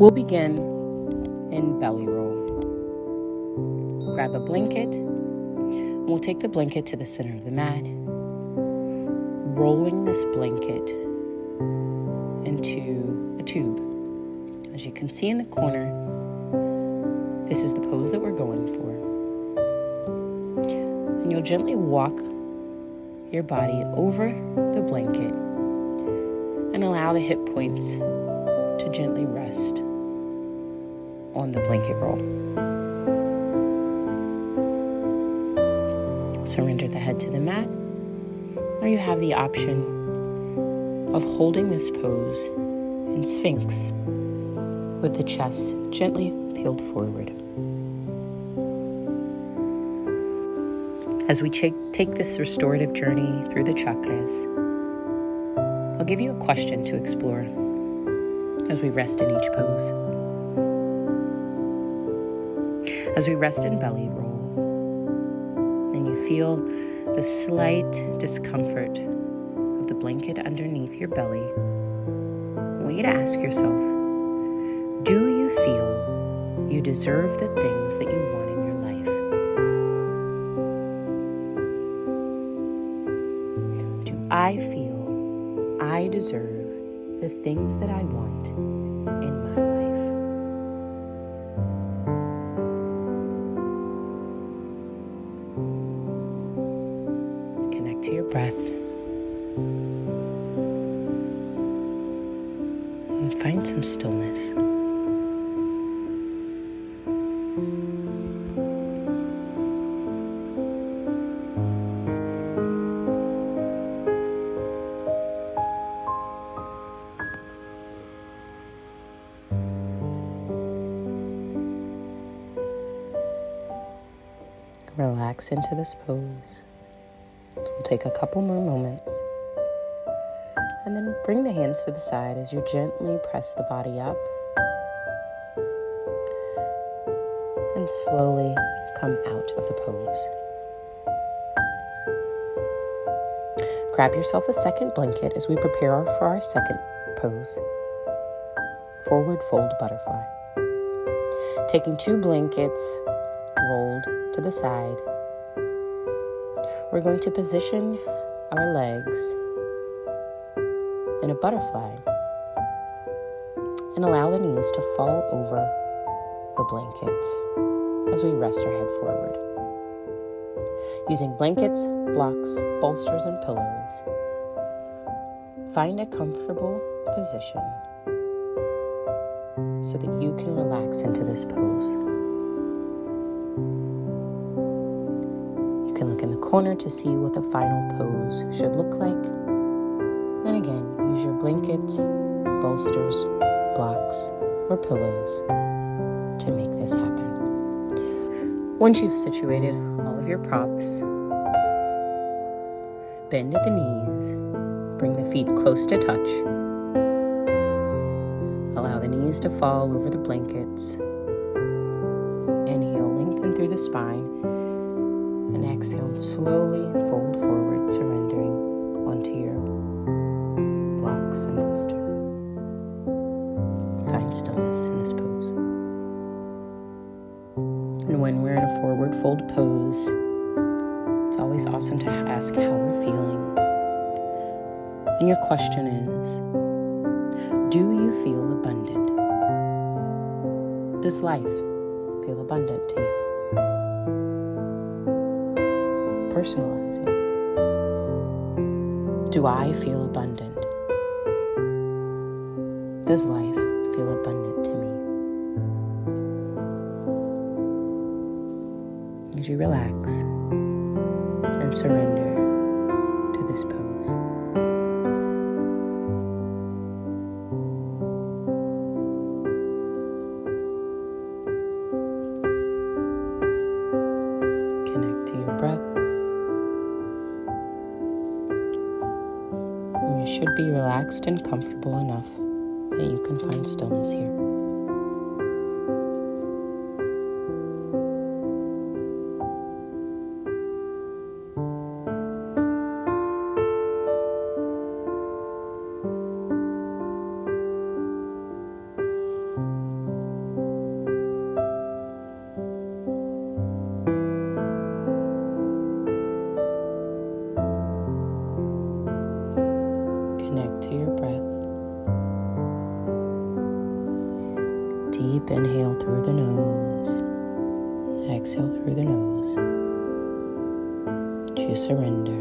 We'll begin in belly roll. Grab a blanket, and we'll take the blanket to the center of the mat, rolling this blanket into a tube. As you can see in the corner, this is the pose that we're going for. And you'll gently walk your body over the blanket and allow the hip points to gently rest on the blanket roll. Surrender the head to the mat, or you have the option of holding this pose in Sphinx with the chest gently peeled forward. As we take this restorative journey through the chakras, I'll give you a question to explore as we rest in each pose. As we rest in belly roll, and you feel the slight discomfort of the blanket underneath your belly, I want you to ask yourself, do you feel you deserve the things that you want in your life? Do I feel I deserve the things that I want in my life? Connect to your breath and find some stillness. Relax into this pose. We'll take a couple more moments. And then bring the hands to the side as you gently press the body up. And slowly come out of the pose. Grab yourself a second blanket as we prepare for our second pose. Forward fold butterfly. Taking 2 blankets rolled to the side, we're going to position our legs in a butterfly and allow the knees to fall over the blankets as we rest our head forward. Using blankets, blocks, bolsters, and pillows, find a comfortable position so that you can relax into this pose. You can look in the corner to see what the final pose should look like. Then again, use your blankets, bolsters, blocks, or pillows to make this happen. Once you've situated all of your props, bend at the knees, bring the feet close to touch. Allow the knees to fall over the blankets. Inhale, lengthen through the spine. And exhale, slowly fold forward, surrendering onto your blocks and bolsters. Find stillness in this pose. And when we're in a forward fold pose, it's always awesome to ask how we're feeling. And your question is, do you feel abundant? Does life feel abundant to you? Personalize it. Do I feel abundant? Does life feel abundant to me? As you relax and surrender to this pose. Connect to your breath. You should be relaxed and comfortable enough that you can find stillness here. Deep inhale through the nose. Exhale through the nose. Choose surrender.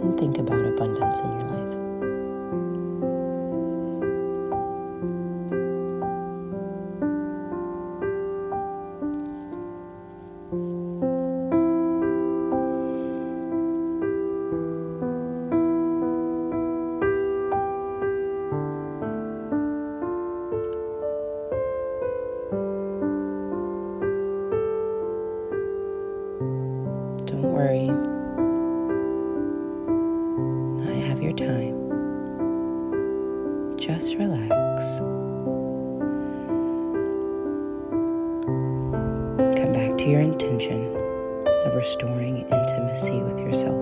And think about abundance in your life. Don't worry. I have your time. Just relax. Come back to your intention of restoring intimacy with yourself.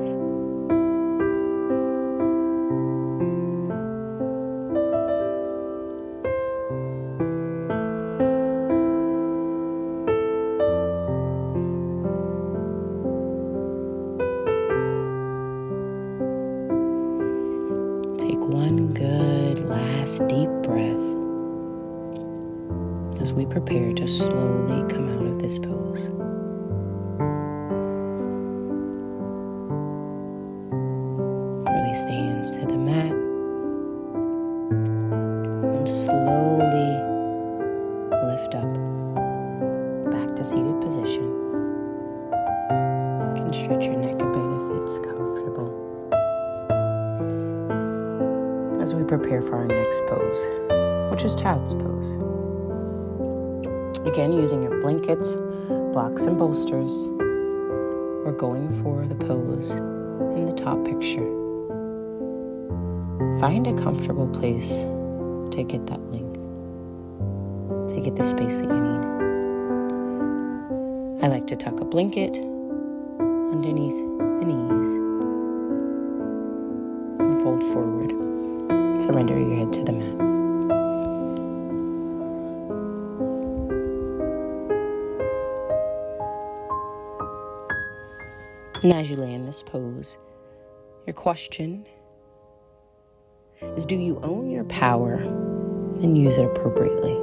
Take one good last deep breath as we prepare to slowly come out of this pose. Release the hands to the mat and slowly lift up back to seated position. You can stretch your neck a bit if it's comfortable. As we prepare for our next pose, which is child's pose. Again, using your blankets, blocks, and bolsters, we're going for the pose in the top picture. Find a comfortable place to get that length, to get the space that you need. I like to tuck a blanket underneath the knees and fold forward. Surrender your head to the mat. And as you lay in this pose, your question is, do you own your power and use it appropriately?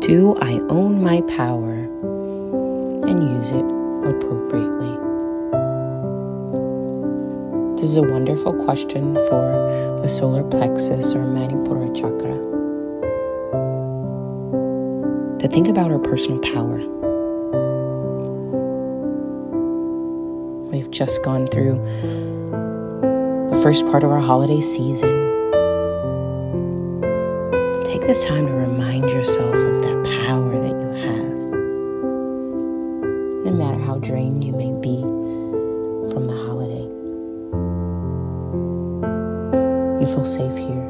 Do I own my power and use it appropriately? This is a wonderful question for the solar plexus or Manipura chakra. To think about our personal power. We've just gone through the first part of our holiday season. Take this time to remind yourself of that power that you have. No matter how drained you may be from the holiday, you feel safe here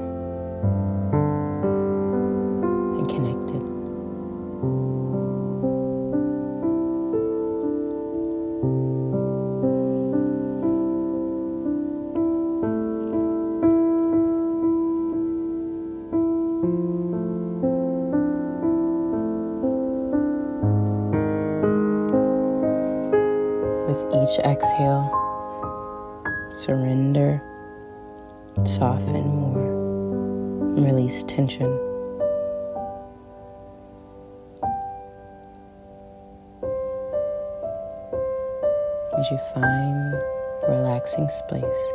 and connected. With each exhale, surrender, soften more, and release tension. As you find a relaxing space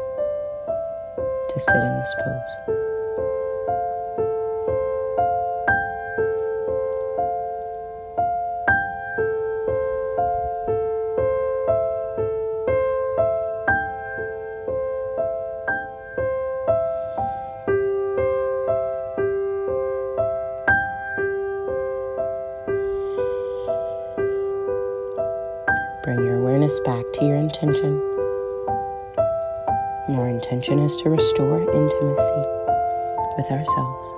to sit in this pose. Bring your awareness back to your intention. And our intention is to restore intimacy with ourselves.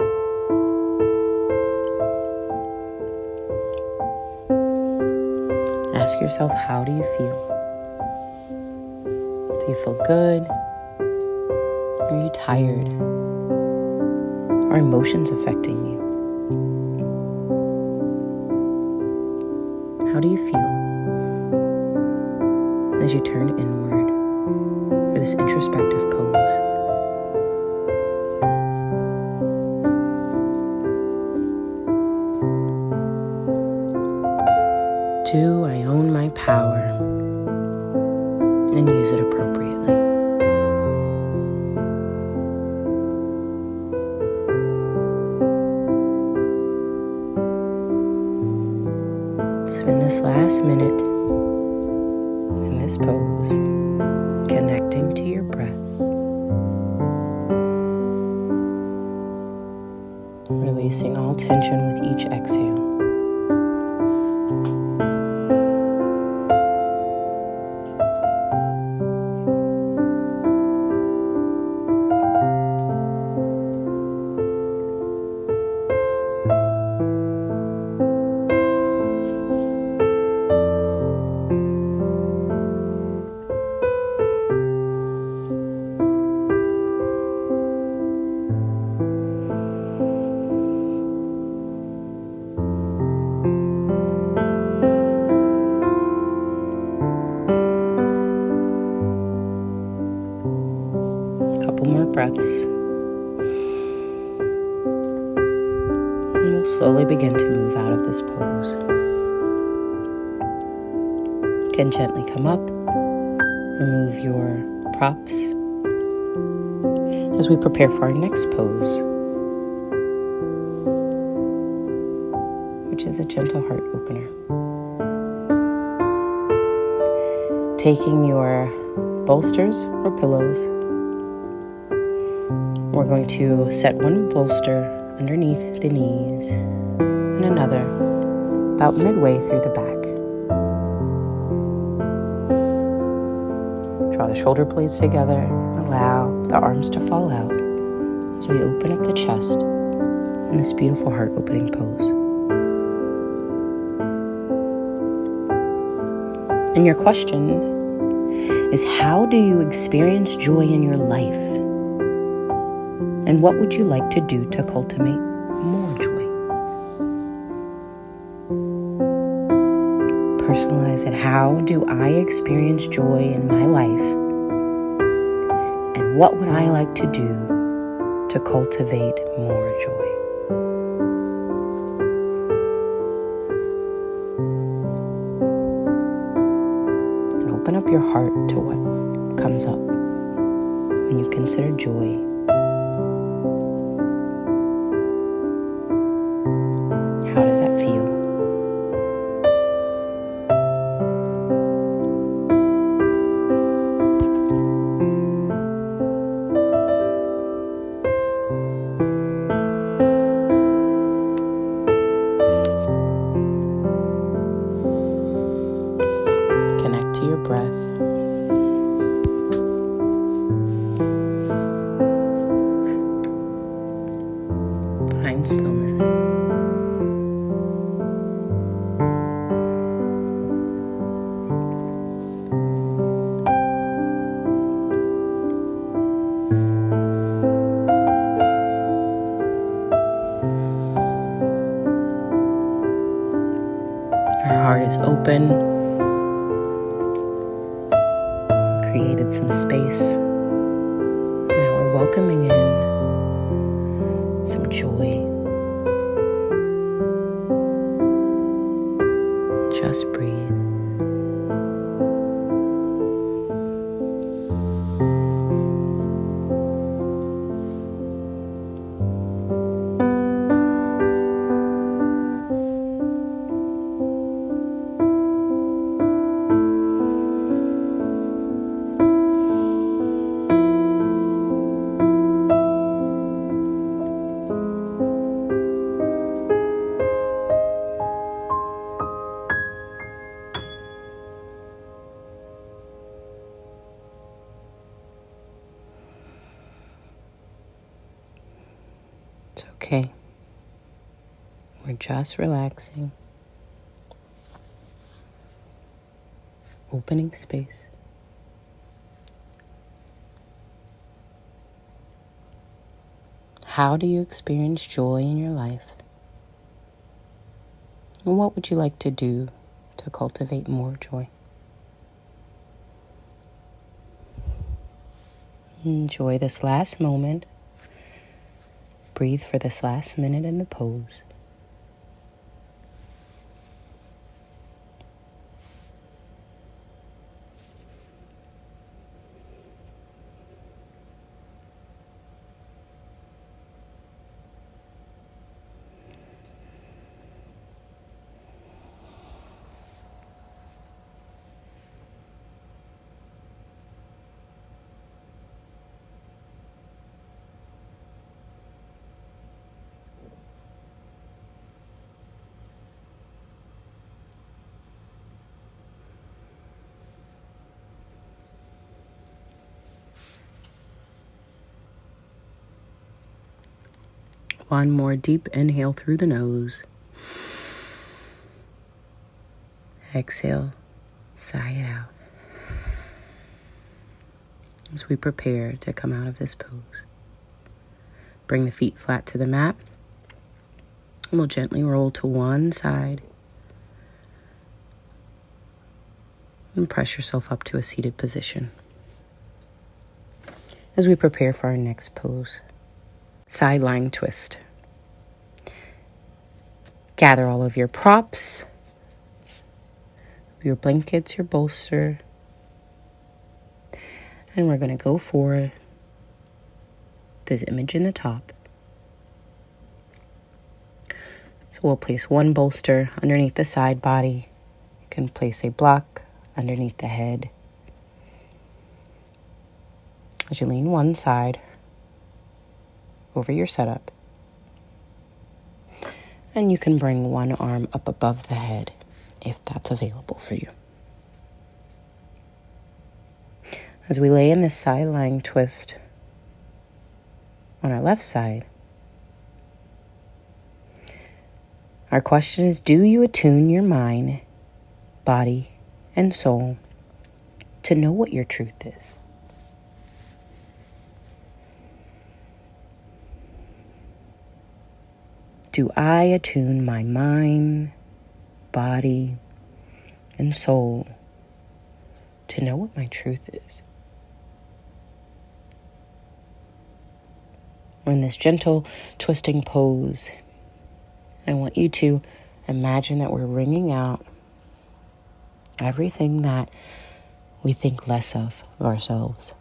Ask yourself, how do you feel? Do you feel good? Are you tired? Are emotions affecting you? How do you feel? as you turn inward for this introspective pose. Do I own my power and use it appropriately? Spend this last minute in this pose, connecting to your breath, releasing all tension with each exhale. Couple more breaths. And we'll slowly begin to move out of this pose. Again, gently come up. Remove your props as we prepare for our next pose, which is a gentle heart opener. Taking your bolsters or pillows, we're going to set one bolster underneath the knees and another about midway through the back. Draw the shoulder blades together and allow the arms to fall out as we open up the chest in this beautiful heart opening pose. And your question is, how do you experience joy in your life? And what would you like to do to cultivate more joy? Personalize it. How do I experience joy in my life? And what would I like to do to cultivate more joy? And open up your heart to what comes up when you consider joy. How does that feel? Connect to your breath. Find stillness. Our heart is open. Created some space. Now we're welcoming in some joy. Just breathe. It's okay. We're just relaxing. Opening space. How do you experience joy in your life? And what would you like to do to cultivate more joy? Enjoy this last moment. Breathe for this last minute in the pose. One more deep inhale through the nose. Exhale, sigh it out. As we prepare to come out of this pose, bring the feet flat to the mat. And we'll gently roll to one side and press yourself up to a seated position. As we prepare for our next pose, side lying twist. Gather all of your props, your blankets, your bolster, and we're going to go for this image in the top. So we'll place one bolster underneath the side body. You can place a block underneath the head. As you lean one side over your setup. And you can bring one arm up above the head if that's available for you. As we lay in this side lying twist on our left side, our question is, do you attune your mind, body, and soul to know what your truth is? Do I attune my mind, body, and soul to know what my truth is? We're in this gentle twisting pose. I want you to imagine that we're wringing out everything that we think less of ourselves.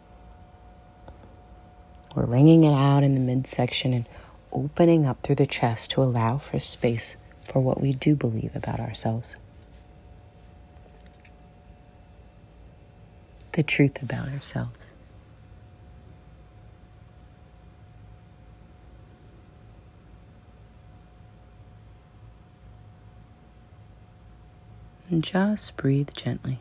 We're wringing it out in the midsection and opening up through the chest to allow for space for what we do believe about ourselves. The truth about ourselves. And just breathe gently.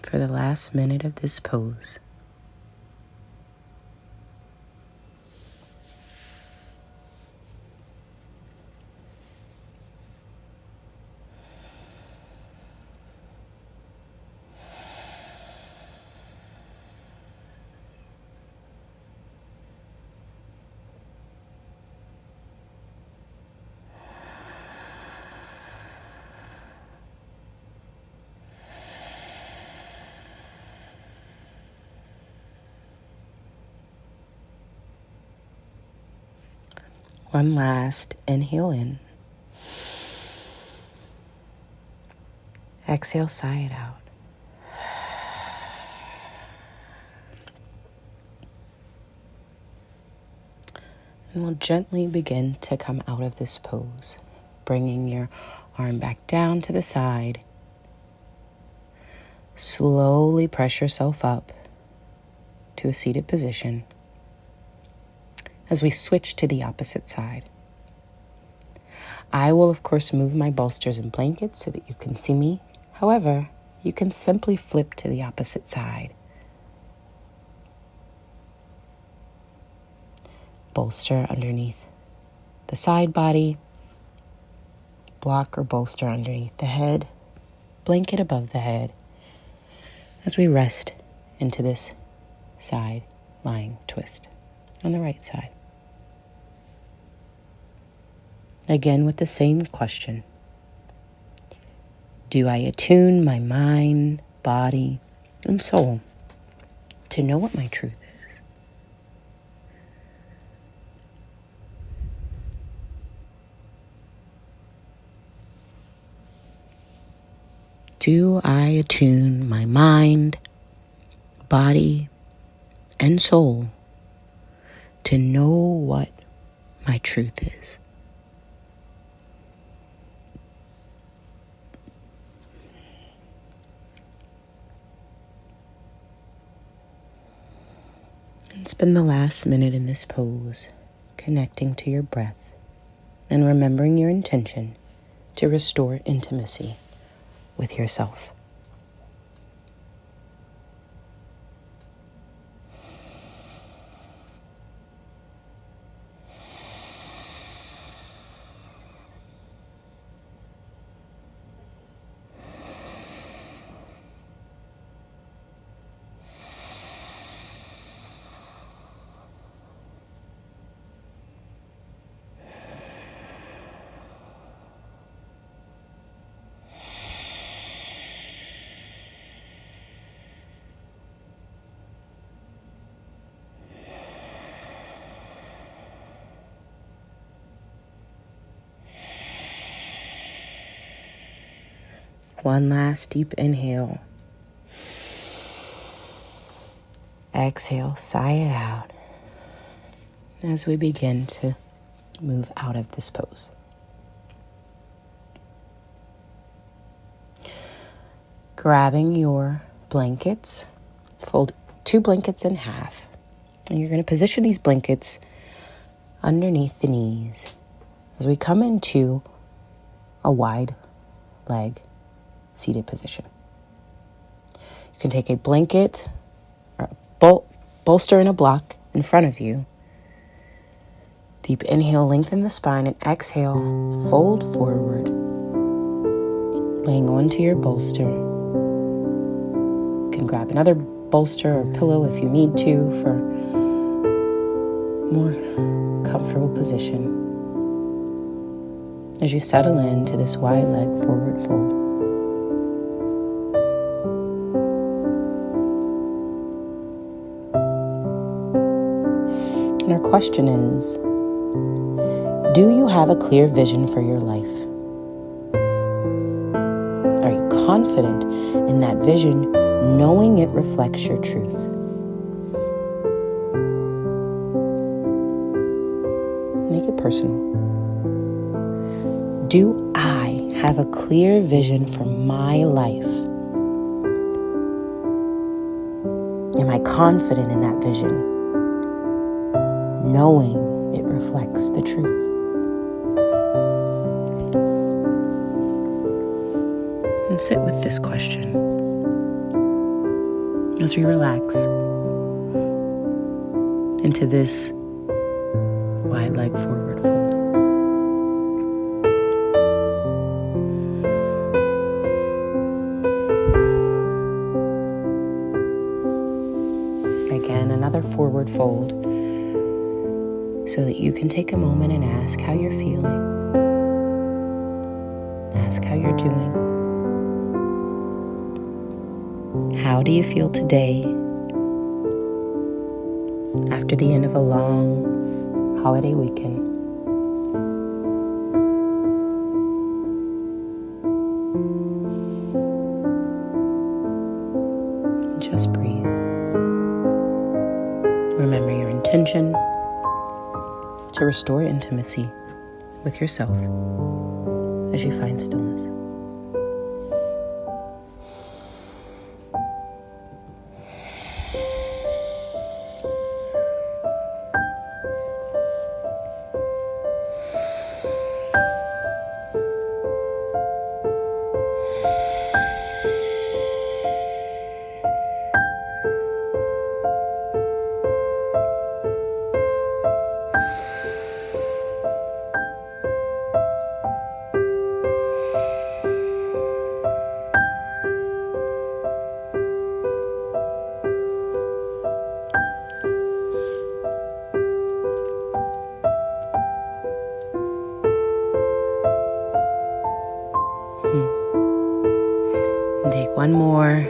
For the last minute of this pose. One last inhale in. Exhale, sigh it out. And we'll gently begin to come out of this pose, bringing your arm back down to the side. Slowly press yourself up to a seated position as we switch to the opposite side. I will, of course, move my bolsters and blankets so that you can see me. However, you can simply flip to the opposite side. Bolster underneath the side body, block or bolster underneath the head, blanket above the head, as we rest into this side lying twist on the right side. Again with the same question. Do I attune my mind, body, and soul to know what my truth is. Do I attune my mind, body, and soul to know what my truth is? And spend the last minute in this pose, connecting to your breath and remembering your intention to restore intimacy with yourself. One last deep inhale. Exhale, sigh it out as we begin to move out of this pose. Grabbing your blankets, fold 2 blankets in half, and you're going to position these blankets underneath the knees as we come into a wide leg seated position. You can take a blanket or a bolster and a block in front of you. Deep inhale, lengthen the spine, and exhale, fold forward, laying onto your bolster. You can grab another bolster or pillow if you need to for more comfortable position as you settle into this wide leg forward fold. And our question is, do you have a clear vision for your life? Are you confident in that vision, knowing it reflects your truth? Make it personal. Do I have a clear vision for my life? Am I confident in that vision, knowing it reflects the truth? And sit with this question as we relax into this wide leg forward fold. Again, another forward fold so that you can take a moment and ask how you're feeling. Ask how you're doing. How do you feel today after the end of a long holiday weekend? Just breathe. Remember your intention to restore intimacy with yourself as you find stillness. And take one more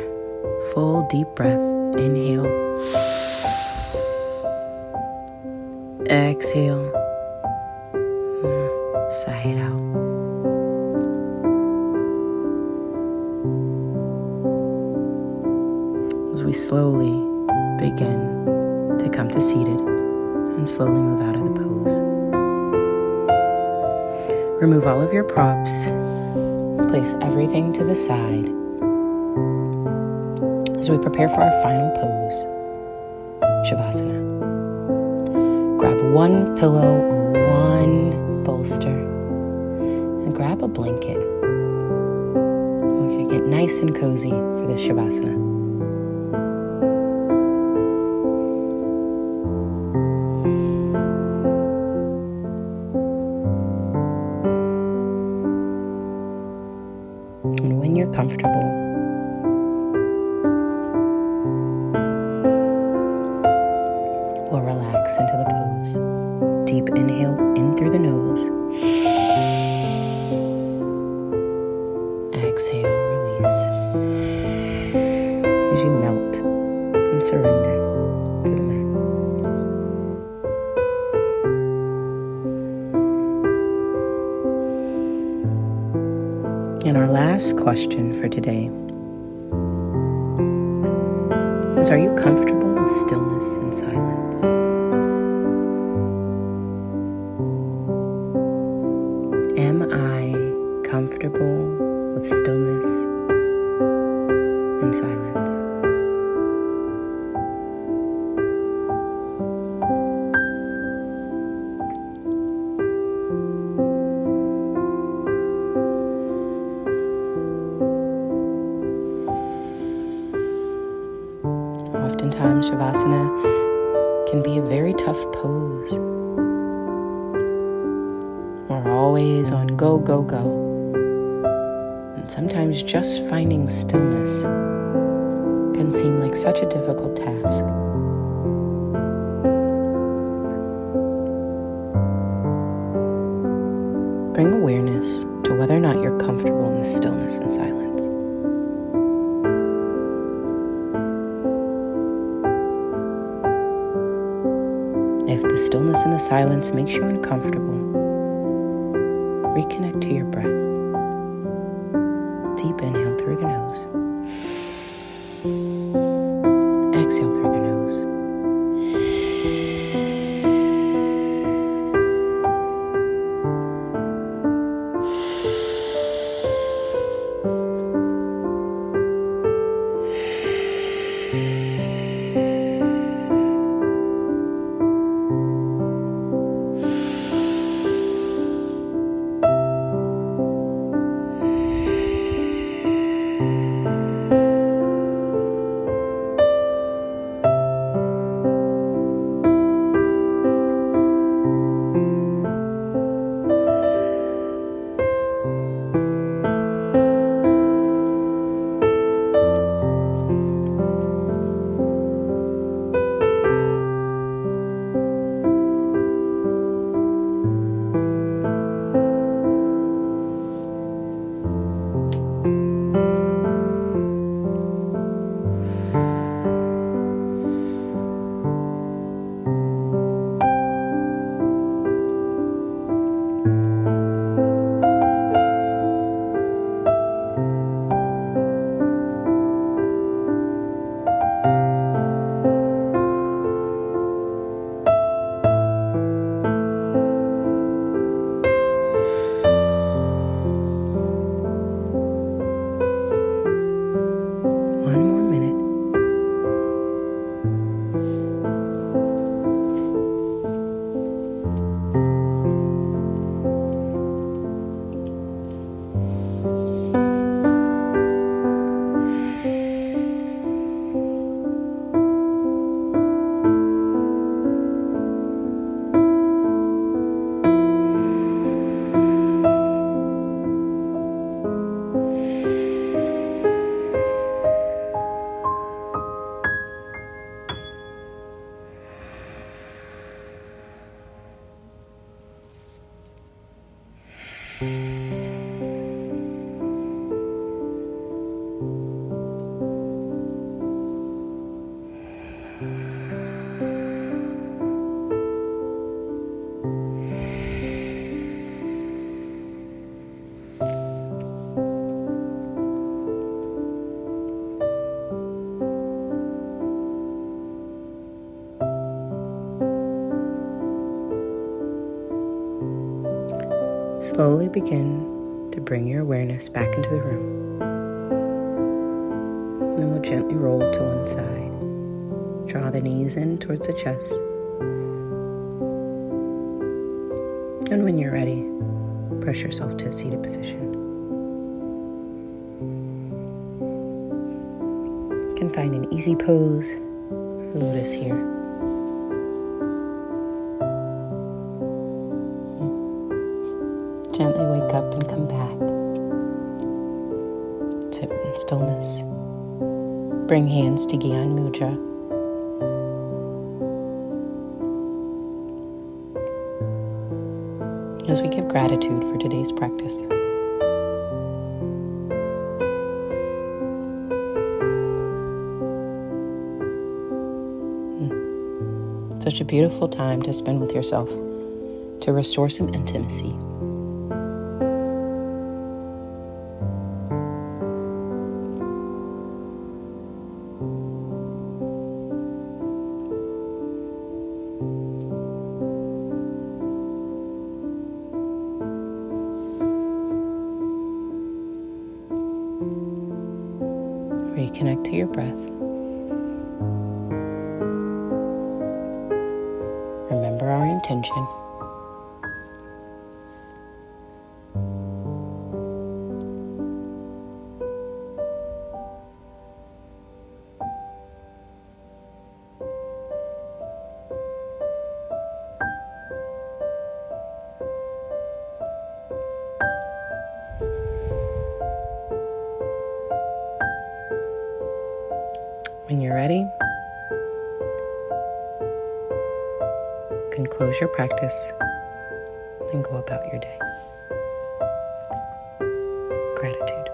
Full deep breath. Inhale. Exhale. Sigh it out. As we slowly begin to come to seated and slowly move out of the pose. Remove all of your props. Place everything to the side as we prepare for our final pose, Shavasana. Grab one pillow, one bolster, and grab a blanket. We're going to get nice and cozy for this Shavasana. And when you're comfortable, we'll relax into the pose. Deep inhale in through the nose. Exhale, release. As you melt and surrender to the mat. And our last question for today is, are you comfortable with stillness and silence? Am I comfortable with stillness and silence? Oftentimes, Shavasana can be a very tough pose. We're always on go, go, go. And sometimes just finding stillness can seem like such a difficult task. Bring awareness to whether or not you're comfortable in the stillness and silence. If the stillness and the silence makes you uncomfortable, reconnect to your breath. Deep inhale through the nose. Exhale through the nose. Slowly begin to bring your awareness back into the room. And then we'll gently roll to one side. Draw the knees in towards the chest. And when you're ready, press yourself to a seated position. You can find an easy pose, lotus here. Gently wake up and come back. Sit in stillness. Bring hands to Gyan Mudra. As we give gratitude for today's practice. Such a beautiful time to spend with yourself, to restore some intimacy. Reconnect to your breath. Remember our intention. When you're ready, you can close your practice and go about your day. Gratitude.